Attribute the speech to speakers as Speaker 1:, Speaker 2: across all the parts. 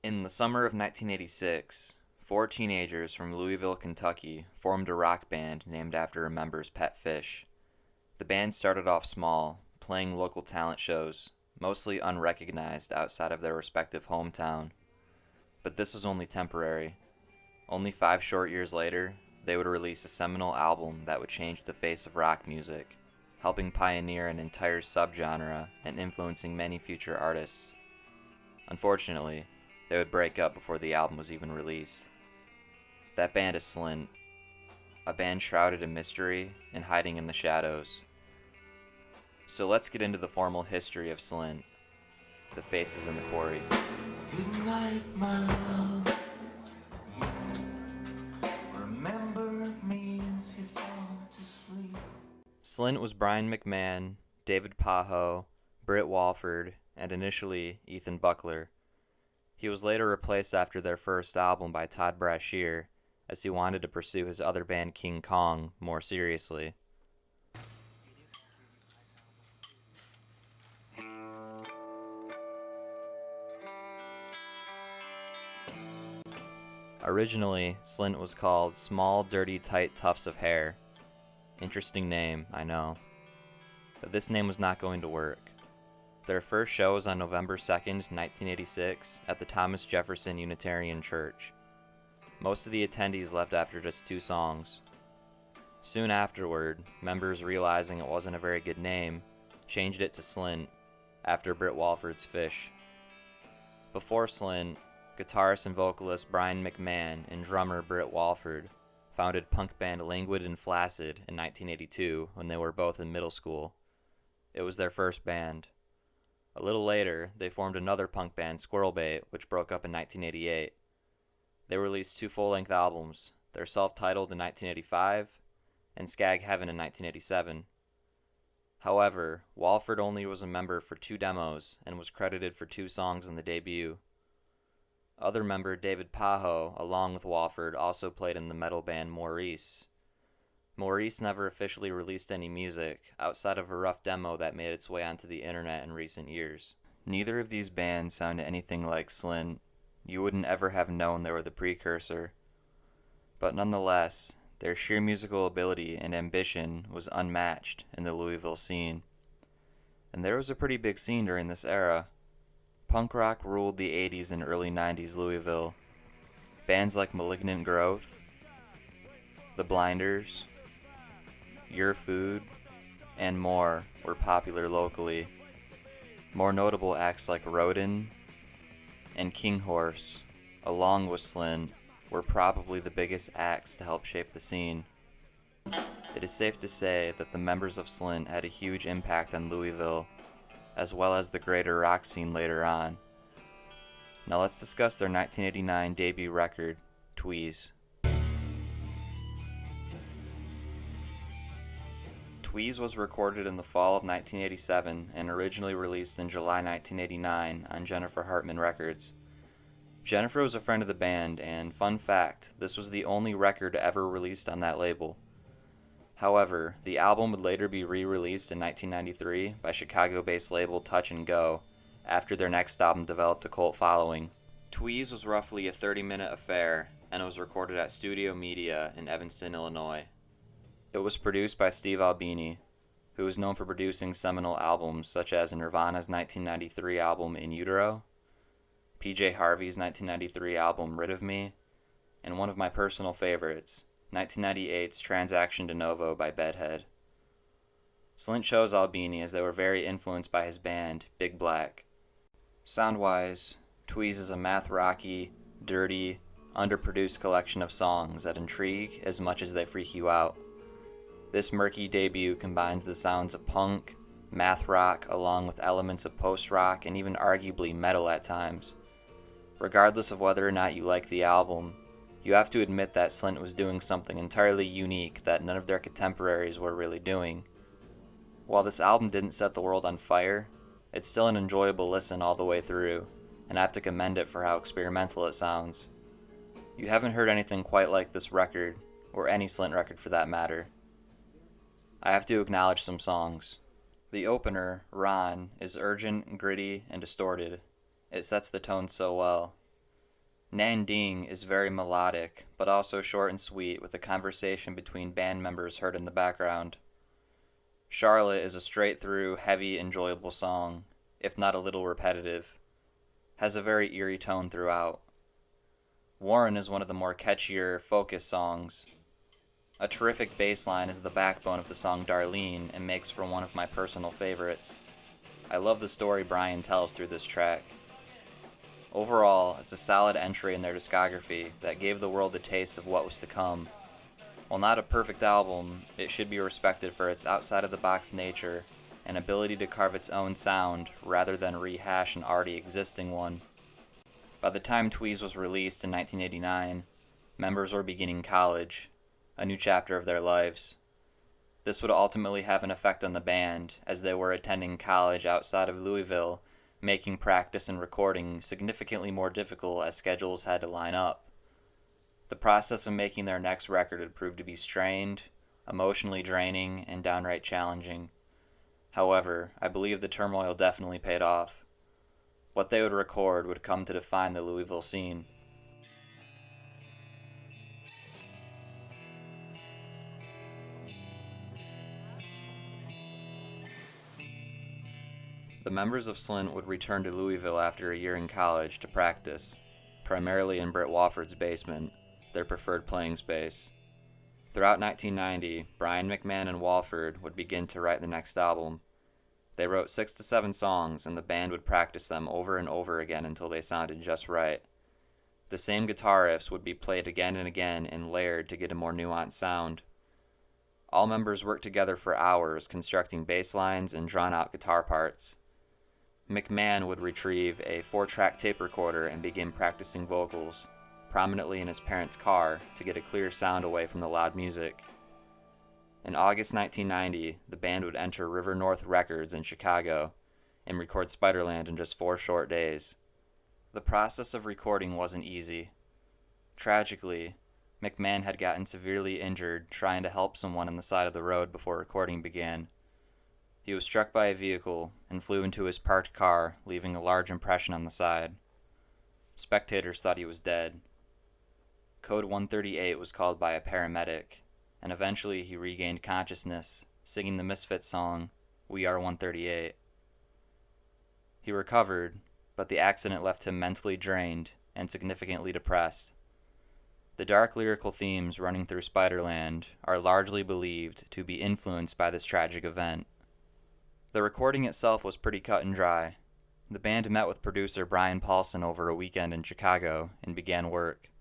Speaker 1: In the summer of 1986, four teenagers from Louisville, Kentucky formed a rock band named after a member's pet fish. The band started off small, playing local talent shows, mostly unrecognized outside of their respective hometown. But this was only temporary. Only 5 short years later, they would release a seminal album that would change the face of rock music, helping pioneer an entire subgenre and influencing many future artists. Unfortunately, they would break up before the album was even released. That band is Slint, a band shrouded in mystery and hiding in the shadows. So let's get into the formal history of Slint, the Faces in the Quarry.
Speaker 2: Good night, my love. Remember me as you fall to sleep.
Speaker 1: Slint was Brian McMahon, David Pajo, Britt Walford, and initially Ethan Buckler. He was later replaced after their first album by Todd Brashear, as he wanted to pursue his other band King Kong more seriously. Originally, Slint was called Small, Dirty, Tight Tufts of Hair. Interesting name, I know. But this name was not going to work. Their first show was on November 2nd, 1986, at the Thomas Jefferson Unitarian Church. Most of the attendees left after just 2 songs. Soon afterward, members, realizing it wasn't a very good name, changed it to Slint, after Britt Walford's fish. Before Slint, guitarist and vocalist Brian McMahon and drummer Britt Walford founded punk band Languid and Flaccid in 1982 when they were both in middle school. It was their first band. A little later, they formed another punk band, Squirrelbait, which broke up in 1988. They released 2 full-length albums, their self-titled in 1985 and Skag Heaven in 1987. However, Walford only was a member for 2 demos and was credited for 2 songs on the debut. Other member David Pajo, along with Walford, also played in the metal band Maurice. Maurice never officially released any music, outside of a rough demo that made its way onto the internet in recent years. Neither of these bands sounded anything like Slint. You wouldn't ever have known they were the precursor. But nonetheless, their sheer musical ability and ambition was unmatched in the Louisville scene. And there was a pretty big scene during this era. Punk rock ruled the 80s and early 90s Louisville. Bands like Malignant Growth, The Blinders, Your Food, and more were popular locally. More notable acts like Rodin and King Horse, along with Slint, were probably the biggest acts to help shape the scene. It is safe to say that the members of Slint had a huge impact on Louisville, as well as the greater rock scene later on. Now let's discuss their 1989 debut record, Tweez. Tweez was recorded in the fall of 1987 and originally released in July 1989 on Jennifer Hartman Records. Jennifer was a friend of the band, and fun fact, this was the only record ever released on that label. However, the album would later be re-released in 1993 by Chicago-based label Touch and Go, after their next album developed a cult following. Tweez was roughly a 30-minute affair, and it was recorded at Studio Media in Evanston, Illinois. It was produced by Steve Albini, who is known for producing seminal albums such as Nirvana's 1993 album In Utero, PJ Harvey's 1993 album Rid of Me, and one of my personal favorites, 1998's Transaction de Novo by Bedhead. Slint chose Albini as they were very influenced by his band, Big Black. Sound-wise, Tweez is a math-rocky, dirty, underproduced collection of songs that intrigue as much as they freak you out. This murky debut combines the sounds of punk, math rock, along with elements of post-rock and even arguably metal at times. Regardless of whether or not you like the album, you have to admit that Slint was doing something entirely unique that none of their contemporaries were really doing. While this album didn't set the world on fire, it's still an enjoyable listen all the way through, and I have to commend it for how experimental it sounds. You haven't heard anything quite like this record, or any Slint record for that matter. I have to acknowledge some songs. The opener, Ron, is urgent, gritty, and distorted. It sets the tone so well. Nan Ding is very melodic, but also short and sweet with a conversation between band members heard in the background. Charlotte is a straight-through, heavy, enjoyable song, if not a little repetitive. Has a very eerie tone throughout. Warren is one of the more catchier, focused songs. A terrific bass line is the backbone of the song Darlene and makes for one of my personal favorites. I love the story Brian tells through this track. Overall, it's a solid entry in their discography that gave the world a taste of what was to come. While not a perfect album, it should be respected for its outside-of-the-box nature and ability to carve its own sound rather than rehash an already existing one. By the time Tweez was released in 1989, members were beginning college, a new chapter of their lives. This would ultimately have an effect on the band, as they were attending college outside of Louisville, making practice and recording significantly more difficult as schedules had to line up. The process of making their next record had proved to be strained, emotionally draining, and downright challenging. However, I believe the turmoil definitely paid off. What they would record would come to define the Louisville scene. The members of Slint would return to Louisville after a year in college to practice, primarily in Britt Walford's basement, their preferred playing space. Throughout 1990, Brian McMahon and Walford would begin to write the next album. They wrote 6 to 7 songs, and the band would practice them over and over again until they sounded just right. The same guitar riffs would be played again and again and layered to get a more nuanced sound. All members worked together for hours constructing bass lines and drawn-out guitar parts. McMahon would retrieve a 4-track tape recorder and begin practicing vocals, prominently in his parents' car, to get a clear sound away from the loud music. In August 1990, the band would enter River North Records in Chicago and record Spiderland in just 4 short days. The process of recording wasn't easy. Tragically, McMahon had gotten severely injured trying to help someone on the side of the road before recording began. He was struck by a vehicle and flew into his parked car, leaving a large impression on the side. Spectators thought he was dead. Code 138 was called by a paramedic, and eventually he regained consciousness, singing the Misfits song, "We Are 138." He recovered, but the accident left him mentally drained and significantly depressed. The dark lyrical themes running through Spiderland are largely believed to be influenced by this tragic event. The recording itself was pretty cut and dry. The band met with producer Brian Paulson over a weekend in Chicago and began work.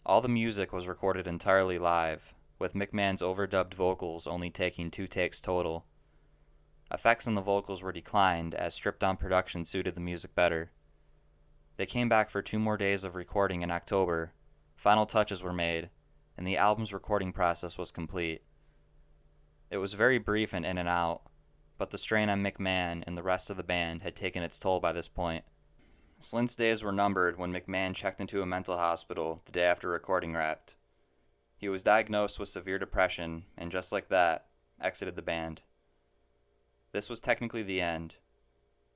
Speaker 1: All the music was recorded entirely live, with McMahon's overdubbed vocals only taking 2 takes total. Effects on the vocals were declined as stripped-down production suited the music better. They came back for 2 more days of recording in October, final touches were made, and the album's recording process was complete. It was very brief and in and out, but the strain on McMahon and the rest of the band had taken its toll by this point. Slint's days were numbered when McMahon checked into a mental hospital the day after recording wrapped. He was diagnosed with severe depression, and just like that, exited the band. This was technically the end.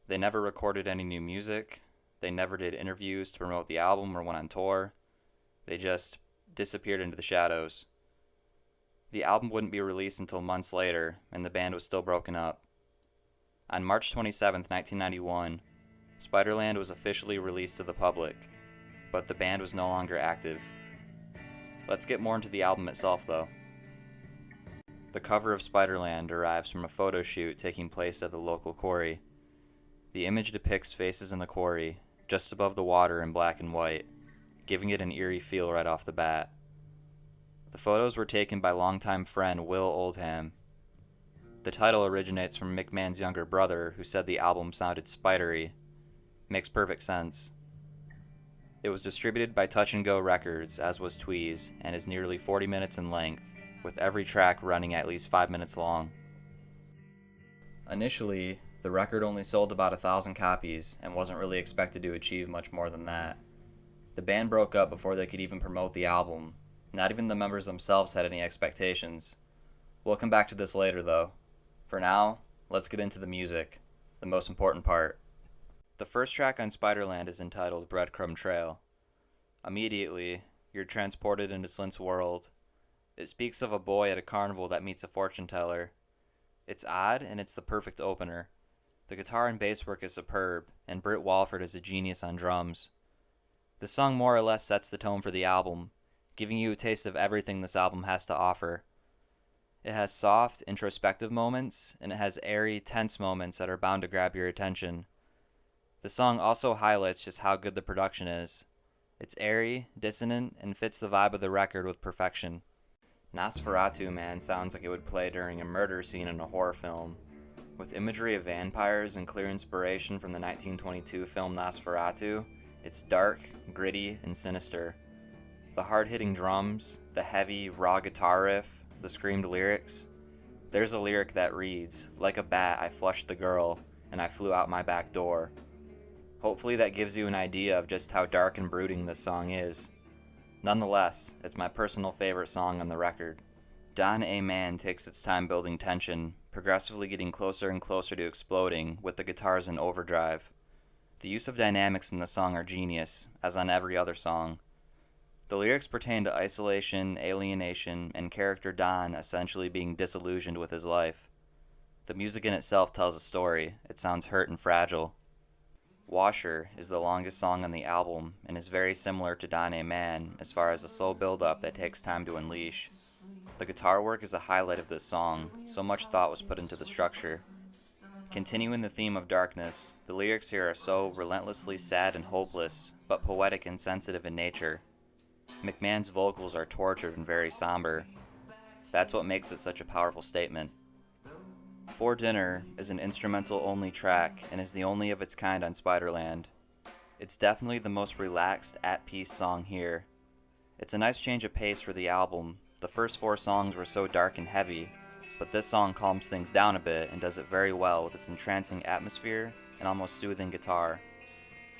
Speaker 1: They never recorded any new music, they never did interviews to promote the album or went on tour. They just disappeared into the shadows. The album wouldn't be released until months later, and the band was still broken up. On March 27, 1991, Spiderland was officially released to the public, but the band was no longer active. Let's get more into the album itself, though. The cover of Spiderland derives from a photo shoot taking place at the local quarry. The image depicts faces in the quarry, just above the water in black and white, giving it an eerie feel right off the bat. The photos were taken by longtime friend Will Oldham. The title originates from McMahon's younger brother, who said the album sounded spidery. Makes perfect sense. It was distributed by Touch and Go Records, as was Tweez, and is nearly 40 minutes in length, with every track running at least 5 minutes long. Initially, the record only sold about 1,000 copies and wasn't really expected to achieve much more than that. The band broke up before they could even promote the album. Not even the members themselves had any expectations. We'll come back to this later, though. For now, let's get into the music, the most important part. The first track on Spiderland is entitled Breadcrumb Trail. Immediately, you're transported into Slint's world. It speaks of a boy at a carnival that meets a fortune teller. It's odd, and it's the perfect opener. The guitar and bass work is superb, and Britt Walford is a genius on drums. The song more or less sets the tone for the album, giving you a taste of everything this album has to offer. It has soft, introspective moments, and it has airy, tense moments that are bound to grab your attention. The song also highlights just how good the production is. It's airy, dissonant, and fits the vibe of the record with perfection. Nosferatu Man sounds like it would play during a murder scene in a horror film. With imagery of vampires and clear inspiration from the 1922 film Nosferatu, it's dark, gritty, and sinister. The hard-hitting drums, the heavy, raw guitar riff, the screamed lyrics. There's a lyric that reads, "Like a bat, I flushed the girl, and I flew out my back door." Hopefully that gives you an idea of just how dark and brooding this song is. Nonetheless, it's my personal favorite song on the record. Don A. Man takes its time building tension, progressively getting closer and closer to exploding with the guitars in overdrive. The use of dynamics in the song are genius, as on every other song. The lyrics pertain to isolation, alienation, and character Don essentially being disillusioned with his life. The music in itself tells a story. It sounds hurt and fragile. Washer is the longest song on the album and is very similar to Don A. Man as far as a slow build-up that takes time to unleash. The guitar work is a highlight of this song, so much thought was put into the structure. Continuing the theme of darkness, the lyrics here are so relentlessly sad and hopeless, but poetic and sensitive in nature. McMahon's vocals are tortured and very somber. That's what makes it such a powerful statement. For Dinner is an instrumental-only track and is the only of its kind on Spiderland. It's definitely the most relaxed, at-peace song here. It's a nice change of pace for the album. The first 4 songs were so dark and heavy, but this song calms things down a bit and does it very well with its entrancing atmosphere and almost soothing guitar.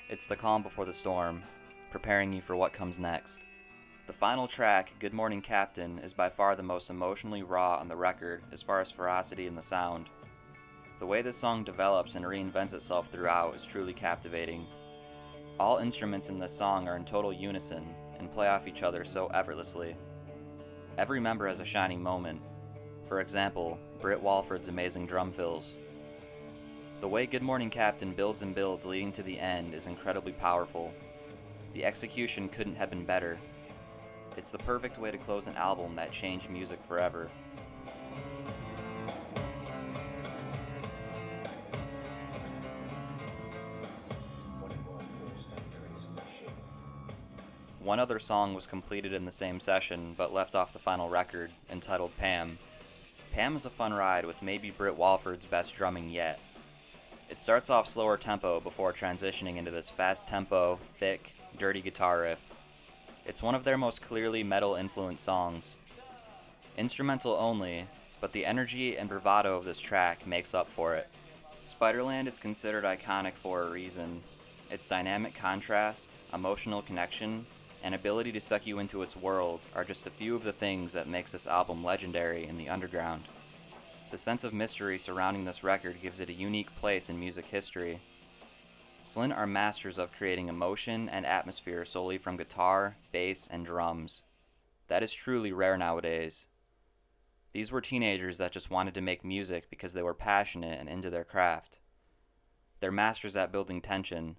Speaker 1: It's the calm before the storm, preparing you for what comes next. The final track, Good Morning Captain, is by far the most emotionally raw on the record as far as ferocity in the sound. The way this song develops and reinvents itself throughout is truly captivating. All instruments in this song are in total unison and play off each other so effortlessly. Every member has a shining moment. For example, Britt Walford's amazing drum fills. The way Good Morning Captain builds and builds leading to the end is incredibly powerful. The execution couldn't have been better. It's the perfect way to close an album that changed music forever. One other song was completed in the same session, but left off the final record, entitled Pam. Pam is a fun ride with maybe Britt Walford's best drumming yet. It starts off slower tempo before transitioning into this fast tempo, thick, dirty guitar riff. It's one of their most clearly metal-influenced songs. Instrumental only, but the energy and bravado of this track makes up for it. Spiderland is considered iconic for a reason. Its dynamic contrast, emotional connection, and ability to suck you into its world are just a few of the things that makes this album legendary in the underground. The sense of mystery surrounding this record gives it a unique place in music history. Slint are masters of creating emotion and atmosphere solely from guitar, bass, and drums. That is truly rare nowadays. These were teenagers that just wanted to make music because they were passionate and into their craft. They're masters at building tension.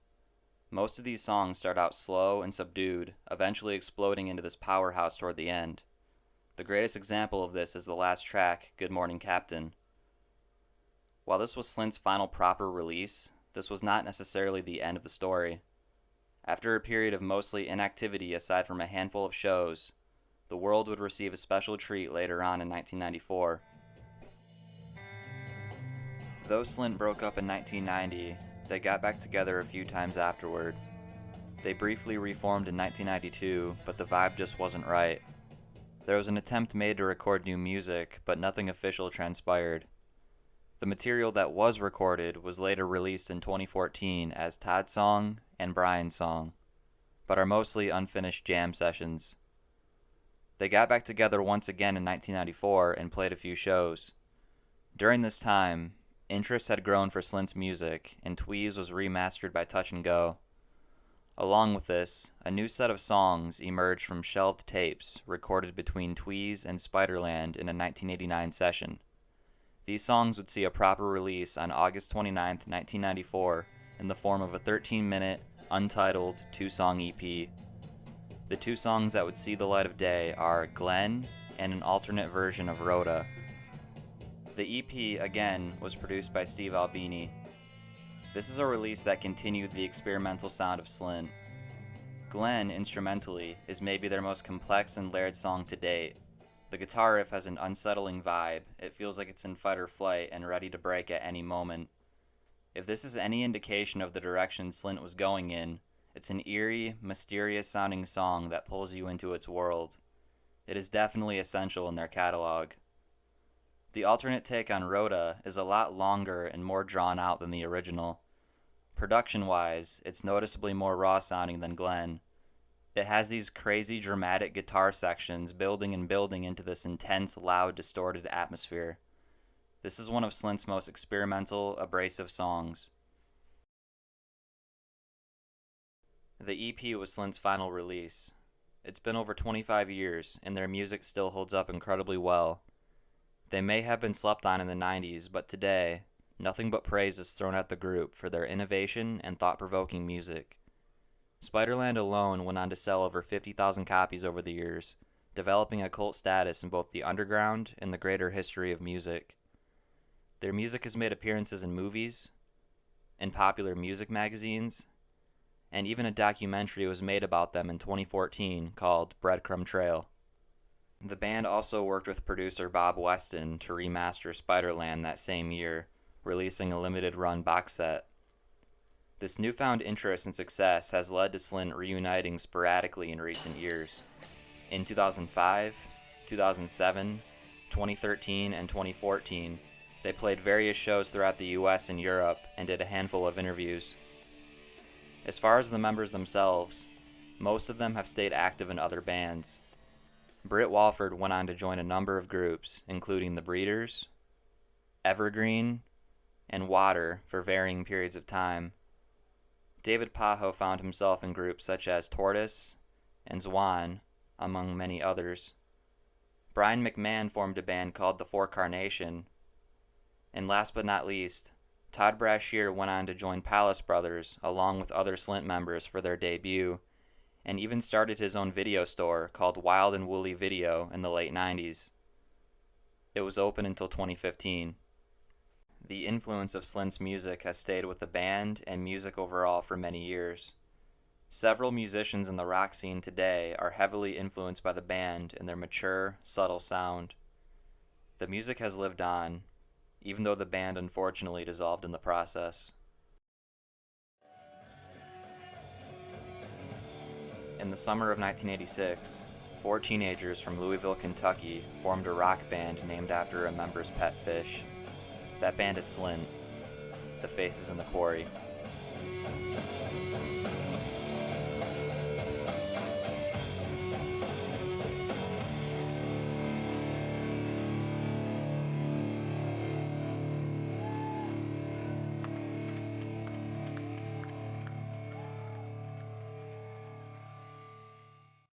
Speaker 1: Most of these songs start out slow and subdued, eventually exploding into this powerhouse toward the end. The greatest example of this is the last track, Good Morning Captain. While this was Slint's final proper release, this was not necessarily the end of the story. After a period of mostly inactivity aside from a handful of shows, the world would receive a special treat later on in 1994. Though Slint broke up in 1990, they got back together a few times afterward. They briefly reformed in 1992, but the vibe just wasn't right. There was an attempt made to record new music, but nothing official transpired. The material that was recorded was later released in 2014 as Todd's Song and Brian's Song, but are mostly unfinished jam sessions. They got back together once again in 1994 and played a few shows. During this time, interest had grown for Slint's music, and Tweez was remastered by Touch and Go. Along with this, a new set of songs emerged from shelved tapes recorded between Tweez and Spiderland in a 1989 session. These songs would see a proper release on August 29, 1994, in the form of a 13-minute, untitled, 2-song EP. The 2 songs that would see the light of day are Glenn and an alternate version of Rhoda. The EP, again, was produced by Steve Albini. This is a release that continued the experimental sound of Slint. Glenn, instrumentally, is maybe their most complex and layered song to date. The guitar riff has an unsettling vibe. It feels like it's in fight or flight and ready to break at any moment. If this is any indication of the direction Slint was going in, it's an eerie, mysterious-sounding song that pulls you into its world. It is definitely essential in their catalog. The alternate take on Rhoda is a lot longer and more drawn out than the original. Production-wise, it's noticeably more raw-sounding than Glenn. It has these crazy dramatic guitar sections building and building into this intense, loud, distorted atmosphere. This is one of Slint's most experimental, abrasive songs. The EP was Slint's final release. It's been over 25 years, and their music still holds up incredibly well. They may have been slept on in the 90s, but today, nothing but praise is thrown at the group for their innovation and thought-provoking music. Spiderland alone went on to sell over 50,000 copies over the years, developing a cult status in both the underground and the greater history of music. Their music has made appearances in movies, in popular music magazines, and even a documentary was made about them in 2014 called Breadcrumb Trail. The band also worked with producer Bob Weston to remaster Spiderland that same year, releasing a limited-run box set. This newfound interest and success has led to Slint reuniting sporadically in recent years. In 2005, 2007, 2013, and 2014, they played various shows throughout the US and Europe and did a handful of interviews. As far as the members themselves, most of them have stayed active in other bands. Britt Walford went on to join a number of groups, including The Breeders, Evergreen, and Water for varying periods of time. David Pajo found himself in groups such as Tortoise and Zwan, among many others. Brian McMahon formed a band called The Four Carnation. And last but not least, Todd Brashear went on to join Palace Brothers along with other Slint members for their debut, and even started his own video store called Wild and Woolly Video in the late 90s. It was open until 2015. The influence of Slint's music has stayed with the band and music overall for many years. Several musicians in the rock scene today are heavily influenced by the band and their mature, subtle sound. The music has lived on, even though the band unfortunately dissolved in the process. In the summer of 1986, 4 teenagers from Louisville, Kentucky formed a rock band named after a member's pet fish. That band is Slint, the Faces in the Quarry.